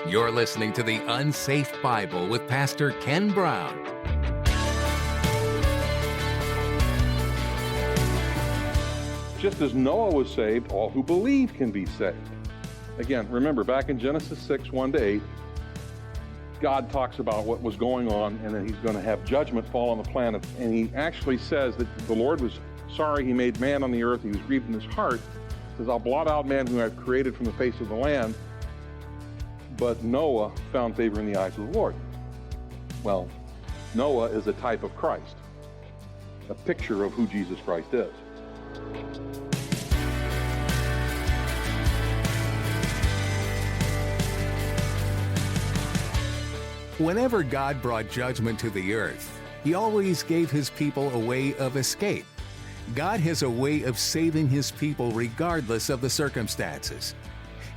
You're listening to The Unsafe Bible with Pastor Ken Brown. Just as Noah was saved, all who believe can be saved. Again, remember, back in Genesis 6, 1-8, God talks about what was going on and that he's going to have judgment fall on the planet. And he actually says that the Lord was sorry he made man on the earth. He was grieved in his heart. He says, I'll blot out man whom I've created from the face of the land. But Noah found favor in the eyes of the Lord. Well, Noah is a type of Christ, a picture of who Jesus Christ is. Whenever God brought judgment to the earth, he always gave his people a way of escape. God has a way of saving his people regardless of the circumstances.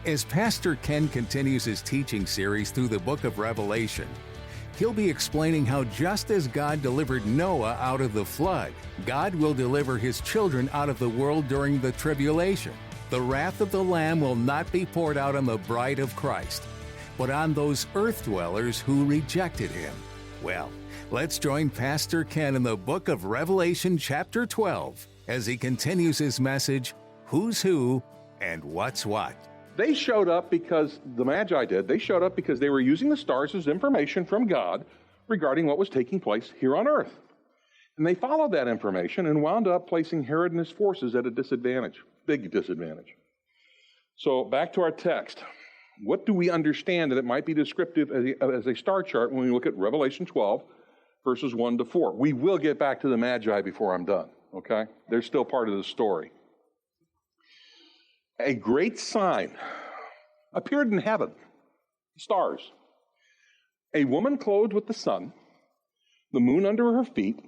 As Pastor Ken continues his teaching series through the book of Revelation, he'll be explaining how just as God delivered Noah out of the flood, God will deliver his children out of the world during the tribulation. The wrath of the Lamb will not be poured out on the bride of Christ, but on those earth dwellers who rejected him. Well, let's join Pastor Ken in the book of Revelation chapter 12 as he continues his message, Who's Who and What's What. They showed up because, the Magi did, they showed up because they were using the stars as information from God regarding what was taking place here on earth. And they followed that information and wound up placing Herod and his forces at a disadvantage, big disadvantage. So back to our text. What do we understand that it might be descriptive as a star chart when we look at Revelation 12, verses 1 to 4? We will get back to the Magi before I'm done, okay? They're still part of the story. A great sign appeared in heaven, stars. A woman clothed with the sun, the moon under her feet,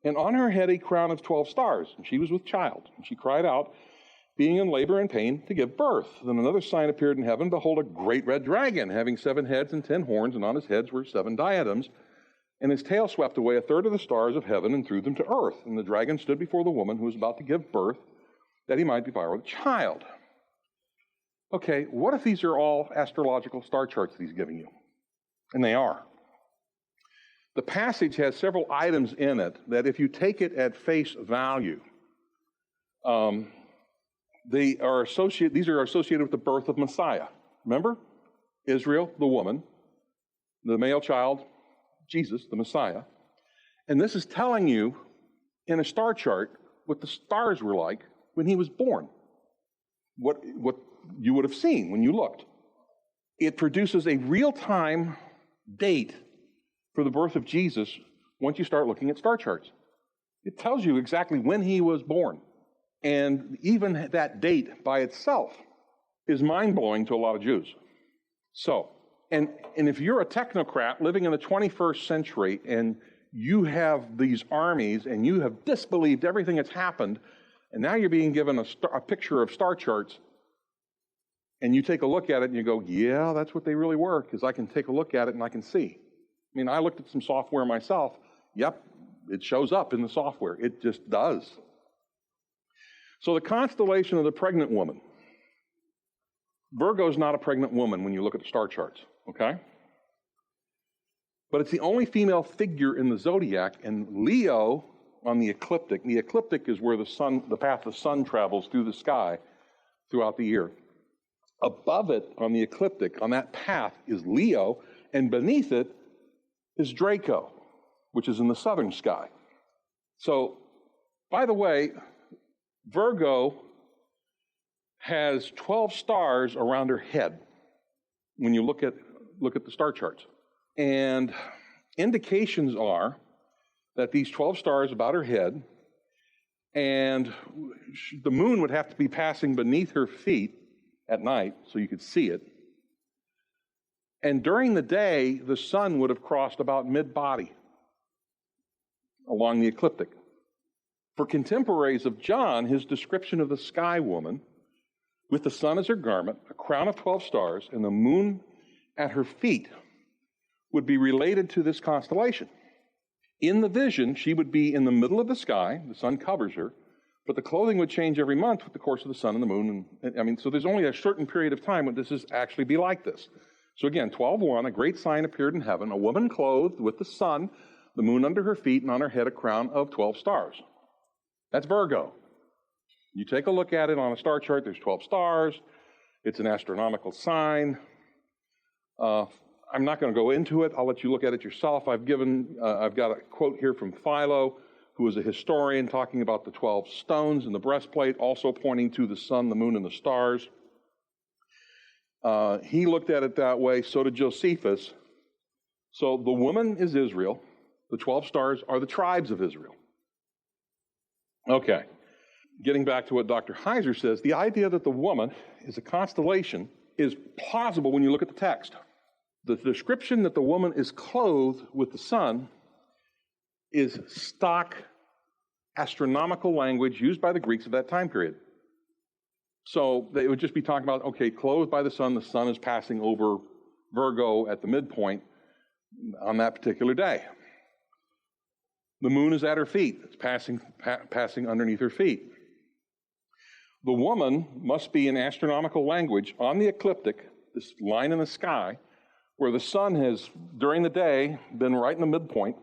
and on her head a crown of 12 stars. And she was with child. And she cried out, being in labor and pain, to give birth. Then another sign appeared in heaven. Behold, a great red dragon, having 7 heads and 10 horns, and on his heads were 7 diadems. And his tail swept away a third of the stars of heaven and threw them to earth. And the dragon stood before the woman who was about to give birth, that he might devour the child. Okay, what if these are all astrological star charts that he's giving you? And they are. The passage has several items in it that if you take it at face value, these are associated with the birth of Messiah. Remember? Israel, the woman, the male child, Jesus, the Messiah. And this is telling you in a star chart what the stars were like when he was born. What you would have seen when you looked. It produces a real-time date for the birth of Jesus once you start looking at star charts. It tells you exactly when he was born. And even that date by itself is mind-blowing to a lot of Jews. So, and if you're a technocrat living in the 21st century and you have these armies and you have disbelieved everything that's happened, and now you're being given a picture of star charts, and you take a look at it and you go, yeah, that's what they really were, because I can take a look at it and I can see. I mean, I looked at some software myself. Yep, it shows up in the software. It just does. So the constellation of the pregnant woman. Virgo's not a pregnant woman when you look at the star charts, okay? But it's the only female figure in the zodiac, and Leo on the ecliptic. The ecliptic is where the path of the sun travels through the sky throughout the year. Above it, on the ecliptic, on that path, is Leo, and beneath it is Draco, which is in the southern sky. So, by the way, Virgo has 12 stars around her head when you look at the star charts. And indications are that these 12 stars about her head, and the moon would have to be passing beneath her feet at night, so you could see it. And during the day, the sun would have crossed about mid-body along the ecliptic. For contemporaries of John, his description of the sky woman, with the sun as her garment, a crown of 12 stars, and the moon at her feet, would be related to this constellation. In the vision, she would be in the middle of the sky, the sun covers her, but the clothing would change every month with the course of the sun and the moon. So there's only a certain period of time when this is actually be like this. So again, 12:1, a great sign appeared in heaven, a woman clothed with the sun, the moon under her feet, and on her head a crown of 12 stars. That's Virgo. You take a look at it on a star chart, there's 12 stars. It's an astronomical sign. I'm not going to go into it. I'll let you look at it yourself. I've got a quote here from Philo, who is a historian, talking about the 12 stones in the breastplate, also pointing to the sun, the moon, and the stars. He looked at it that way, so did Josephus. So the woman is Israel. The 12 stars are the tribes of Israel. Okay, getting back to what Dr. Heiser says, the idea that the woman is a constellation is plausible when you look at the text. The description that the woman is clothed with the sun is stock astronomical language used by the Greeks of that time period. So they would just be talking about, okay, clothed by the sun is passing over Virgo at the midpoint on that particular day. The moon is at her feet. It's passing underneath her feet. The woman must be in astronomical language on the ecliptic, this line in the sky, where the sun has, during the day, been right in the midpoint,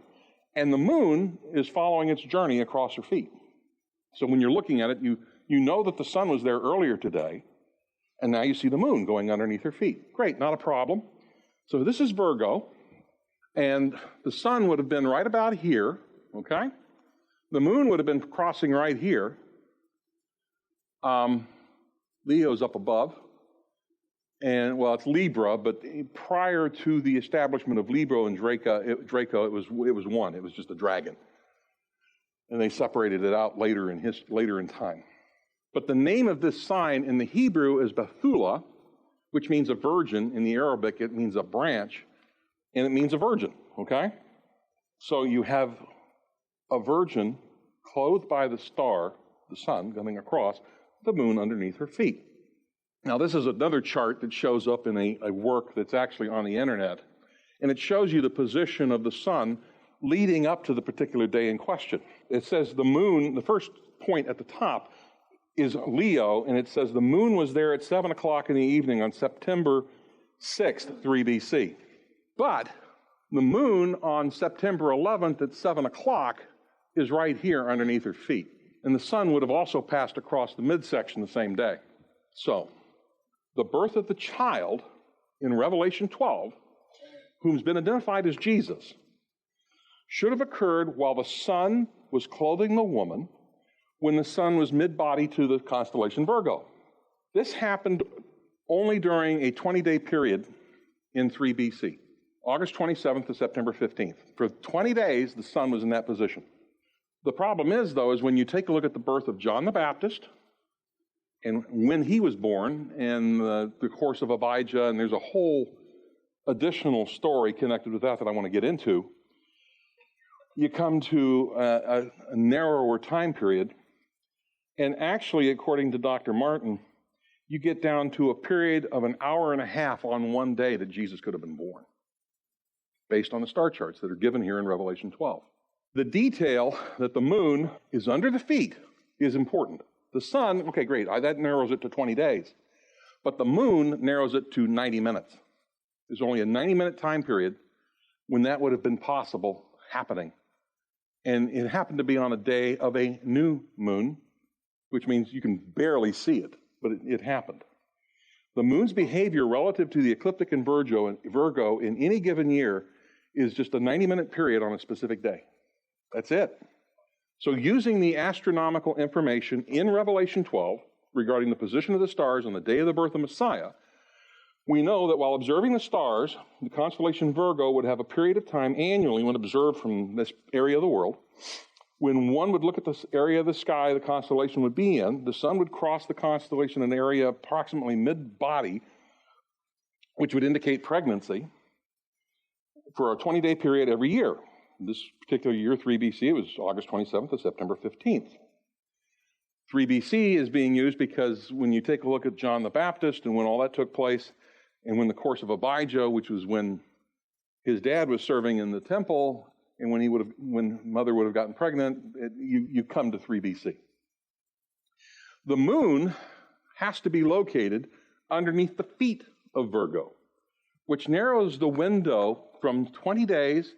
and the moon is following its journey across her feet. So when you're looking at it, you know that the sun was there earlier today, and now you see the moon going underneath her feet. Great, not a problem. So this is Virgo, and the sun would have been right about here, okay? The moon would have been crossing right here. Leo's up above. And, well, it's Libra, but prior to the establishment of Libra and Draco, it was one. It was just a dragon. And they separated it out later in time. But the name of this sign in the Hebrew is Bethula, which means a virgin. In the Arabic, it means a branch, and it means a virgin, okay? So you have a virgin clothed by the star, the sun, coming across, the moon underneath her feet. Now, this is another chart that shows up in a work that's actually on the internet, and it shows you the position of the sun leading up to the particular day in question. It says the moon, the first point at the top is Leo, and it says the moon was there at 7 o'clock in the evening on September 6th, 3 BC. But the moon on September 11th at 7 o'clock is right here underneath her feet. And the sun would have also passed across the midsection the same day. So, the birth of the child in Revelation 12, whom's been identified as Jesus, should have occurred while the sun was clothing the woman, when the sun was mid-body to the constellation Virgo. This happened only during a 20-day period in 3 BC, August 27th to September 15th. For 20 days, the sun was in that position. The problem is, though, is when you take a look at the birth of John the Baptist, and when he was born, and the course of Abijah, and there's a whole additional story connected with that I want to get into, you come to a narrower time period, and actually, according to Dr. Martin, you get down to a period of an hour and a half on one day that Jesus could have been born, based on the star charts that are given here in Revelation 12. The detail that the moon is under the feet is important. The sun, okay, great, that narrows it to 20 days. But the moon narrows it to 90 minutes. There's only a 90-minute time period when that would have been possible happening. And it happened to be on a day of a new moon, which means you can barely see it, but it happened. The moon's behavior relative to the ecliptic and Virgo in any given year is just a 90-minute period on a specific day. That's it. So using the astronomical information in Revelation 12 regarding the position of the stars on the day of the birth of Messiah, we know that while observing the stars, the constellation Virgo would have a period of time annually when observed from this area of the world, when one would look at this area of the sky the constellation would be in, the sun would cross the constellation in an area approximately mid-body, which would indicate pregnancy, for a 20-day period every year. This particular year, 3 BC, it was August 27th to September 15th. 3 BC is being used because when you take a look at John the Baptist and when all that took place, and when the course of Abijah, which was when his dad was serving in the temple, and when mother would have gotten pregnant, you come to 3 BC. The moon has to be located underneath the feet of Virgo, which narrows the window from 20 days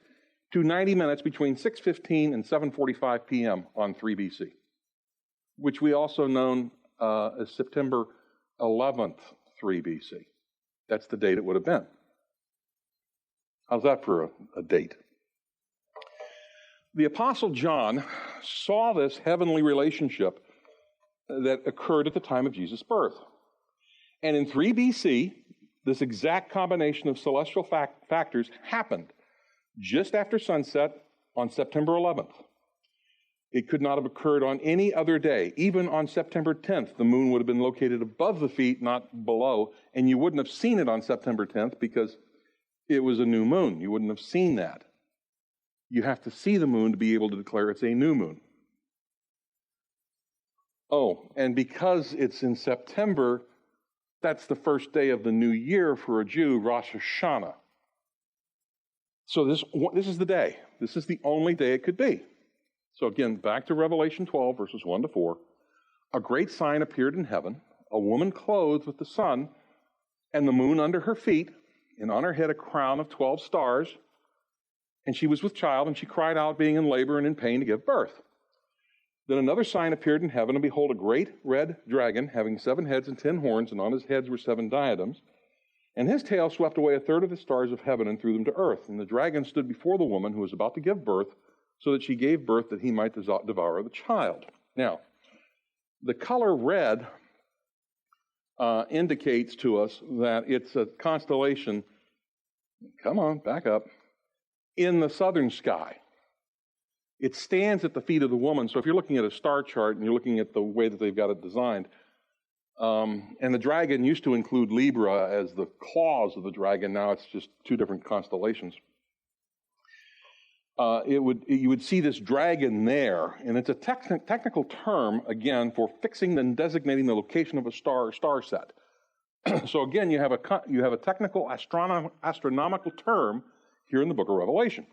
to 90 minutes between 6:15 and 7:45 p.m. on 3 BC, which we also know as September 11th, 3 BC. That's the date it would have been. How's that for a date? The Apostle John saw this heavenly relationship that occurred at the time of Jesus' birth. And in 3 BC, this exact combination of celestial factors happened just after sunset on September 11th. It could not have occurred on any other day. Even on September 10th, the moon would have been located above the feet, not below, and you wouldn't have seen it on September 10th because it was a new moon. You wouldn't have seen that. You have to see the moon to be able to declare it's a new moon. Oh, and because it's in September, that's the first day of the new year for a Jew, Rosh Hashanah. So this is the day. This is the only day it could be. So again, back to Revelation 12, verses 1 to 4. A great sign appeared in heaven, a woman clothed with the sun and the moon under her feet, and on her head a crown of 12 stars. And she was with child, and she cried out, being in labor and in pain to give birth. Then another sign appeared in heaven, and behold, a great red dragon, having 7 heads and 10 horns, and on his heads were 7 diadems. And his tail swept away 1/3 of the stars of heaven and threw them to earth. And the dragon stood before the woman who was about to give birth, so that she gave birth that he might devour the child. Now, the color red indicates to us that it's a constellation, come on, back up, in the southern sky. It stands at the feet of the woman. So if you're looking at a star chart and you're looking at the way that they've got it designed, and the dragon used to include Libra as the claws of the dragon. Now it's just 2 different constellations. You would see this dragon there, and it's a technical term, again, for fixing and designating the location of a star or star set. So again, you have a technical astronomical term here in the book of Revelation.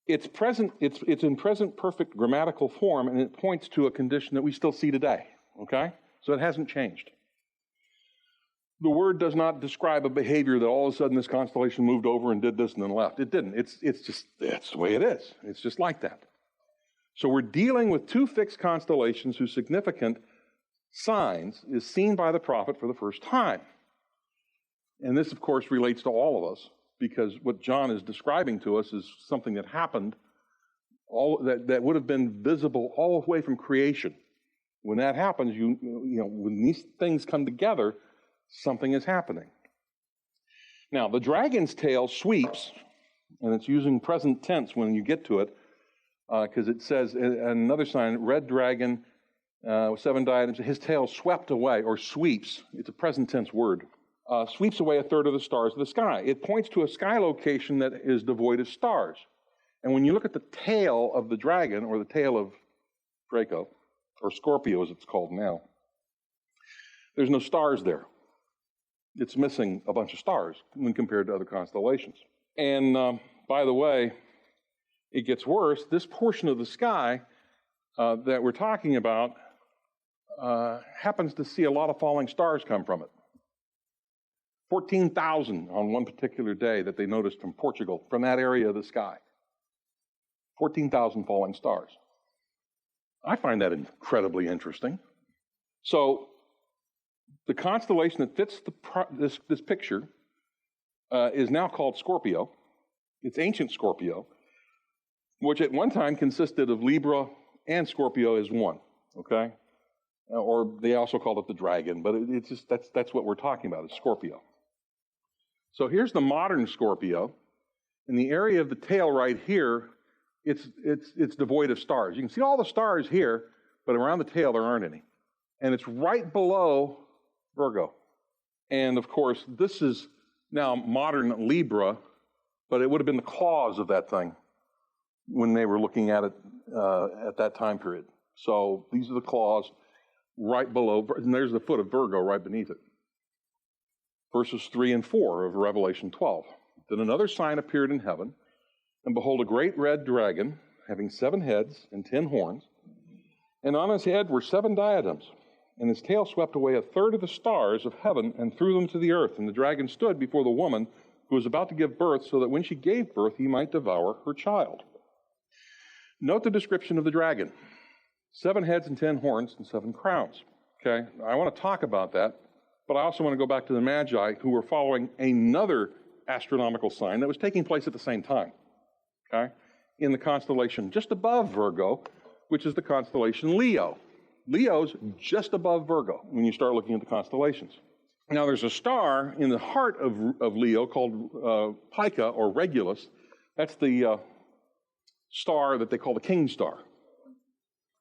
It's in present perfect grammatical form, and it points to a condition that we still see today. Okay? So it hasn't changed. The word does not describe a behavior that all of a sudden this constellation moved over and did this and then left. It didn't. That's the way it is. It's just like that. So we're dealing with 2 fixed constellations whose significant signs is seen by the prophet for the first time. And this, of course, relates to all of us, because what John is describing to us is something that happened, that would have been visible all the way from creation. When that happens, when these things come together, something is happening. Now, the dragon's tail sweeps, and it's using present tense when you get to it, because it says, another sign, red dragon with 7 diadems, his tail swept away, or sweeps. It's a present tense word. Sweeps away 1/3 of the stars of the sky. It points to a sky location that is devoid of stars. And when you look at the tail of the dragon, or the tail of Draco, or Scorpio as it's called now, there's no stars there. It's missing a bunch of stars when compared to other constellations. And by the way, it gets worse. This portion of the sky that we're talking about happens to see a lot of falling stars come from it. 14,000 on one particular day that they noticed from Portugal, from that area of the sky. 14,000 falling stars. I find that incredibly interesting. So the constellation that fits this picture is now called Scorpio. It's ancient Scorpio, which at one time consisted of Libra and Scorpio as one, okay? Or they also called it the dragon, but it's just that's what we're talking about, is Scorpio. So here's the modern Scorpio. In the area of the tail right here, it's devoid of stars. You can see all the stars here, but around the tail there aren't any. And it's right below Virgo. And of course, this is now modern Libra, but it would have been the claws of that thing when they were looking at it at that time period. So these are the claws right below, and there's the foot of Virgo right beneath it. Verses 3 and 4 of Revelation 12. Then another sign appeared in heaven, and behold, a great red dragon, having 7 heads and 10 horns, and on his head were 7 diadems, and his tail swept away 1/3 of the stars of heaven and threw them to the earth. And the dragon stood before the woman who was about to give birth, so that when she gave birth, he might devour her child. Note the description of the dragon. 7 heads and 10 horns and 7 crowns. Okay, I want to talk about that, but I also want to go back to the Magi who were following another astronomical sign that was taking place at the same time. Okay, in the constellation just above Virgo, which is the constellation Leo. Leo's just above Virgo when you start looking at the constellations. Now there's a star in the heart of Leo called Pica or Regulus. That's the star that they call the King Star.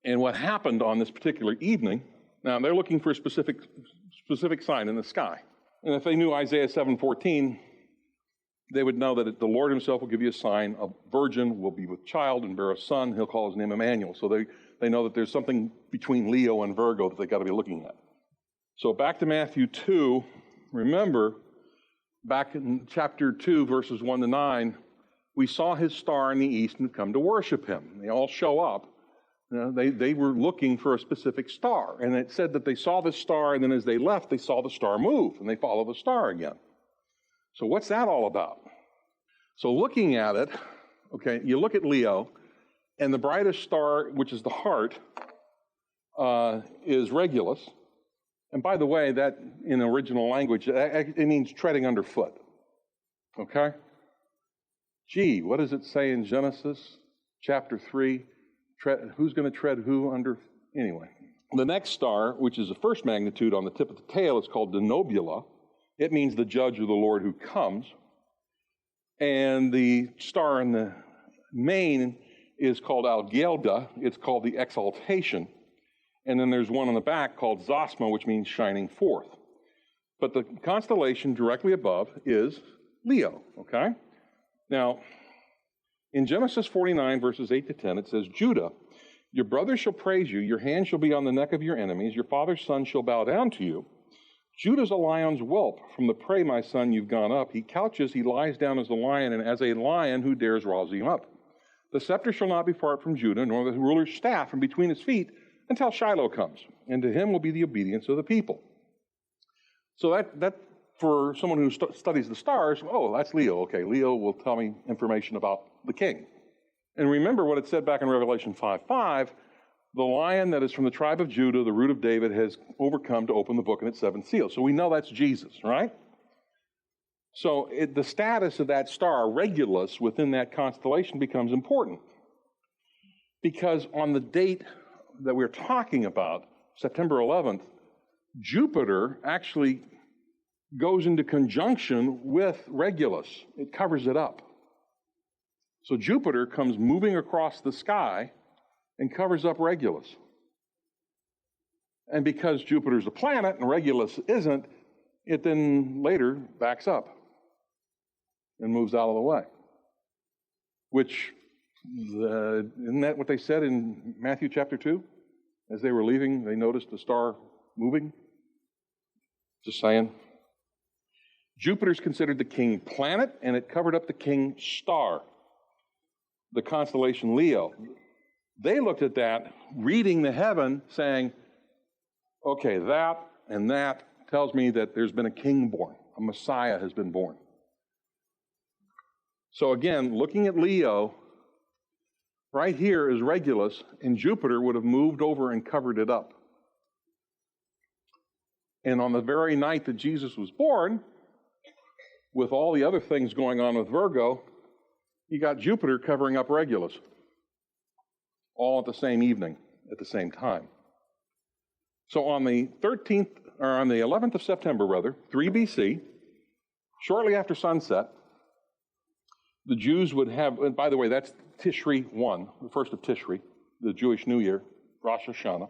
And what happened on this particular evening, now they're looking for a specific sign in the sky. And if they knew Isaiah 7:14, they would know that the Lord himself will give you a sign. A virgin will be with child and bear a son. He'll call his name Emmanuel. So they know that there's something between Leo and Virgo that they got to be looking at. So back to Matthew 2, remember, back in chapter 2, verses 1 to 9, we saw his star in the east and come to worship him. They all show up. You know, they were looking for a specific star. And it said that they saw the star, and then as they left, they saw the star move, and they follow the star again. So what's that all about? So looking at it, okay, you look at Leo, and the brightest star, which is the heart, is Regulus. And by the way, that in original language, it means treading underfoot. Okay? Gee, what does it say in Genesis chapter 3? Who's going to tread who under? Anyway. The next star, which is the first magnitude on the tip of the tail, is called Denobula. It means the judge or the Lord who comes. And the star in the main is called Algelda. It's called the exaltation. And then there's one on the back called Zosma, which means shining forth. But the constellation directly above is Leo, okay? Now, in Genesis 49, verses 8 to 10, it says, Judah, your brothers shall praise you, your hand shall be on the neck of your enemies, your father's son shall bow down to you. Judah's a lion's whelp. From the prey, my son, you've gone up. He couches, he lies down as a lion, and as a lion, who dares rouse him up? The scepter shall not depart from Judah, nor the ruler's staff from between his feet, until Shiloh comes, and to him will be the obedience of the people. So that for someone who studies the stars, oh, that's Leo. Okay, Leo will tell me information about the king. And remember what it said back in Revelation 5:5, the lion that is from the tribe of Judah, the root of David, has overcome to open the book and its 7 seals. So we know that's Jesus, right? So the status of that star, Regulus, within that constellation becomes important. Because on the date that we're talking about, September 11th, Jupiter actually goes into conjunction with Regulus. It covers it up. So Jupiter comes moving across the sky and covers up Regulus. And because Jupiter's a planet and Regulus isn't, it then later backs up and moves out of the way. Which, isn't that what they said in Matthew chapter 2? As they were leaving, they noticed the star moving. Just saying. Jupiter's considered the king planet, and it covered up the king star, the constellation Leo. They looked at that, reading the heaven, saying, okay, that and that tells me that there's been a king born. A Messiah has been born. So again, looking at Leo, right here is Regulus, and Jupiter would have moved over and covered it up. And on the very night that Jesus was born, with all the other things going on with Virgo, you got Jupiter covering up Regulus, all at the same evening, at the same time. So on the 11th of September, 3 BC, shortly after sunset, the Jews would have, and by the way, that's Tishri 1, the first of Tishri, the Jewish New Year, Rosh Hashanah.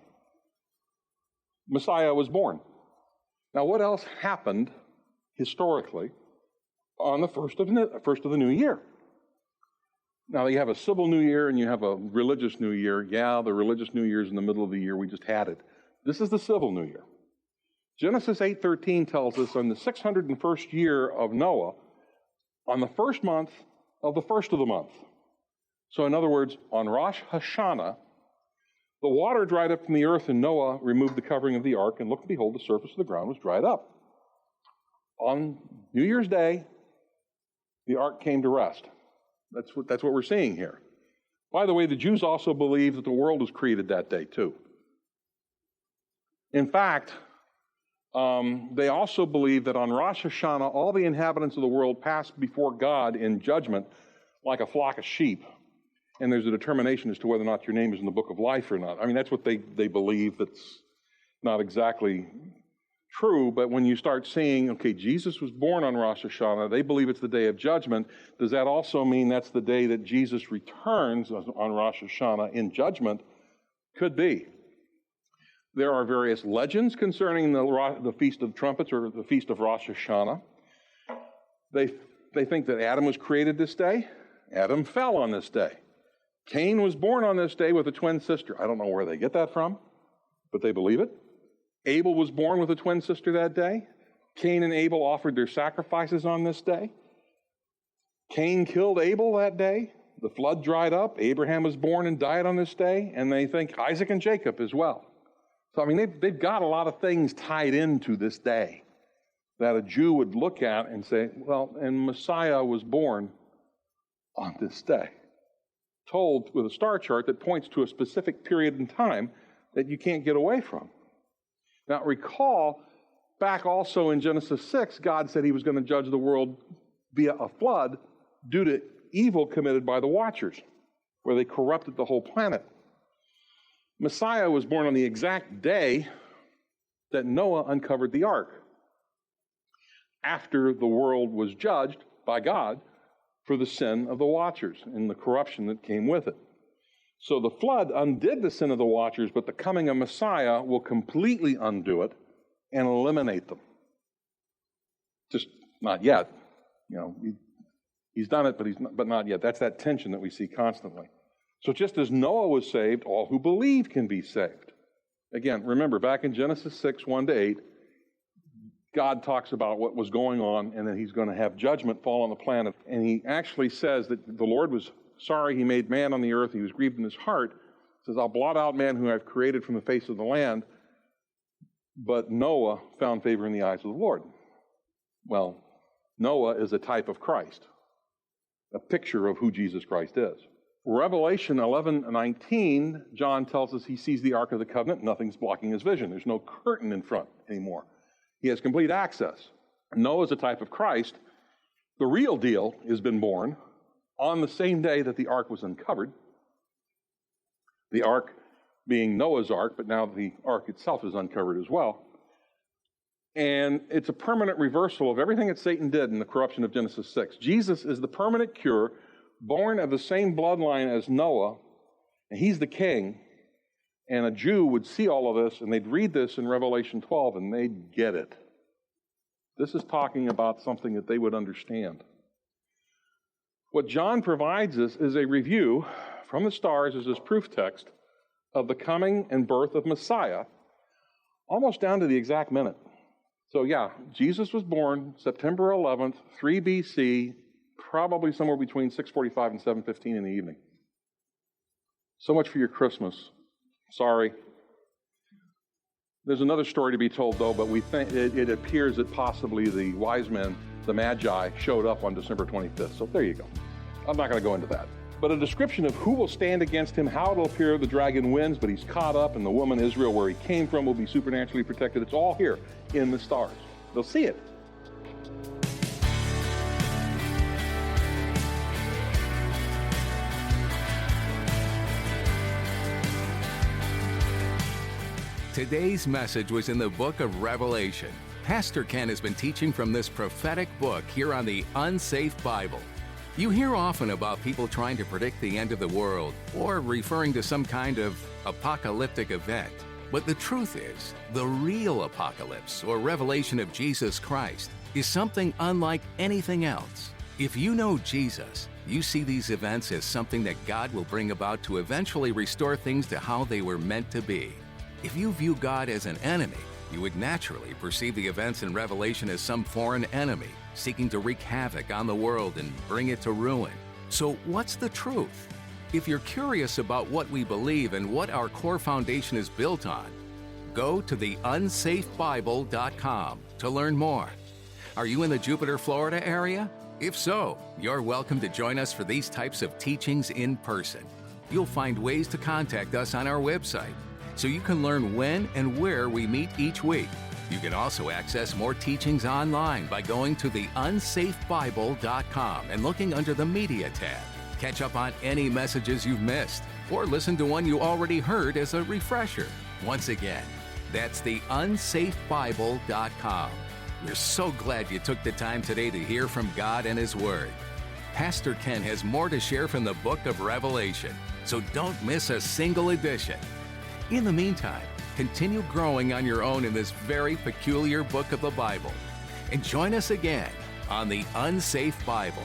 Messiah was born. Now, what else happened historically on the first of the new year? Now, you have a civil new year and you have a religious new year. Yeah, the religious new year is in the middle of the year. We just had it. This is the civil new year. Genesis 8:13 tells us on the 601st year of Noah, on the first month of the first of the month. So in other words, on Rosh Hashanah, the water dried up from the earth, and Noah removed the covering of the ark, and look and behold, the surface of the ground was dried up. On New Year's Day, the ark came to rest. That's what we're seeing here. By the way, the Jews also believe that the world was created that day too. In fact, they also believe that on Rosh Hashanah, all the inhabitants of the world pass before God in judgment like a flock of sheep. And there's a determination as to whether or not your name is in the book of life or not. I mean, that's what they believe. That's not exactly true, but when you start seeing, okay, Jesus was born on Rosh Hashanah, they believe it's the day of judgment. Does that also mean that's the day that Jesus returns on Rosh Hashanah in judgment? Could be. There are various legends concerning the Feast of Trumpets or the Feast of Rosh Hashanah. They think that Adam was created this day. Adam fell on this day. Cain was born on this day with a twin sister. I don't know where they get that from, but they believe it. Abel was born with a twin sister that day. Cain and Abel offered their sacrifices on this day. Cain killed Abel that day. The flood dried up. Abraham was born and died on this day. And they think Isaac and Jacob as well. So, I mean, they've got a lot of things tied into this day that a Jew would look at and say, well, and Messiah was born on this day. Told with a star chart that points to a specific period in time that you can't get away from. Now, recall, back also in Genesis 6, God said he was going to judge the world via a flood due to evil committed by the watchers, where they corrupted the whole planet. Messiah was born on the exact day that Noah uncovered the ark, after the world was judged by God for the sin of the watchers and the corruption that came with it. So the flood undid the sin of the watchers, but the coming of Messiah will completely undo it and eliminate them. Just not yet. You know, he's done it, but not yet. That's that tension that we see constantly. So just as Noah was saved, all who believe can be saved. Again, remember, back in Genesis 6, 1-8, God talks about what was going on and that he's going to have judgment fall on the planet. And he actually says that the Lord was sorry he made man on the earth. He was grieved in his heart. He says, I'll blot out man who I've created from the face of the land. But Noah found favor in the eyes of the Lord. Well, Noah is a type of Christ, a picture of who Jesus Christ is. Revelation 11:19, John tells us he sees the Ark of the Covenant. Nothing's blocking his vision. There's no curtain in front anymore. He has complete access. Noah is a type of Christ. The real deal has been born on the same day that the ark was uncovered. The ark being Noah's ark, but now the ark itself is uncovered as well. And it's a permanent reversal of everything that Satan did in the corruption of Genesis 6. Jesus is the permanent cure, born of the same bloodline as Noah, and he's the king. And a Jew would see all of this, and they'd read this in Revelation 12, and they'd get it. This is talking about something that they would understand. What John provides us is a review from the stars as his proof text of the coming and birth of Messiah, almost down to the exact minute. So yeah, Jesus was born September 11th, 3 BC, probably somewhere between 6:45 and 7:15 in the evening. So much for your Christmas. Sorry. There's another story to be told, though, but we think it appears that possibly the wise men, the Magi, showed up on December 25th. So there you go. I'm not going to go into that. But a description of who will stand against him, how it'll appear the dragon wins, but he's caught up, and the woman Israel, where he came from, will be supernaturally protected. It's all here in the stars. They'll see it. Today's message was in the book of Revelation. Pastor Ken has been teaching from this prophetic book here on the Unsafe Bible. You hear often about people trying to predict the end of the world or referring to some kind of apocalyptic event. But the truth is, the real apocalypse or revelation of Jesus Christ is something unlike anything else. If you know Jesus, you see these events as something that God will bring about to eventually restore things to how they were meant to be. If you view God as an enemy, you would naturally perceive the events in Revelation as some foreign enemy seeking to wreak havoc on the world and bring it to ruin. So what's the truth? If you're curious about what we believe and what our core foundation is built on, go to theunsafebible.com to learn more. Are you in the Jupiter, Florida area? If so, you're welcome to join us for these types of teachings in person. You'll find ways to contact us on our website, so you can learn when and where we meet each week. You can also access more teachings online by going to theunsafebible.com and looking under the Media tab. Catch up on any messages you've missed, or listen to one you already heard as a refresher. Once again, that's theunsafebible.com. We're so glad you took the time today to hear from God and His Word. Pastor Ken has more to share from the book of Revelation, so don't miss a single edition. In the meantime, continue growing on your own in this very peculiar book of the Bible. And join us again on the Unsafe Bible.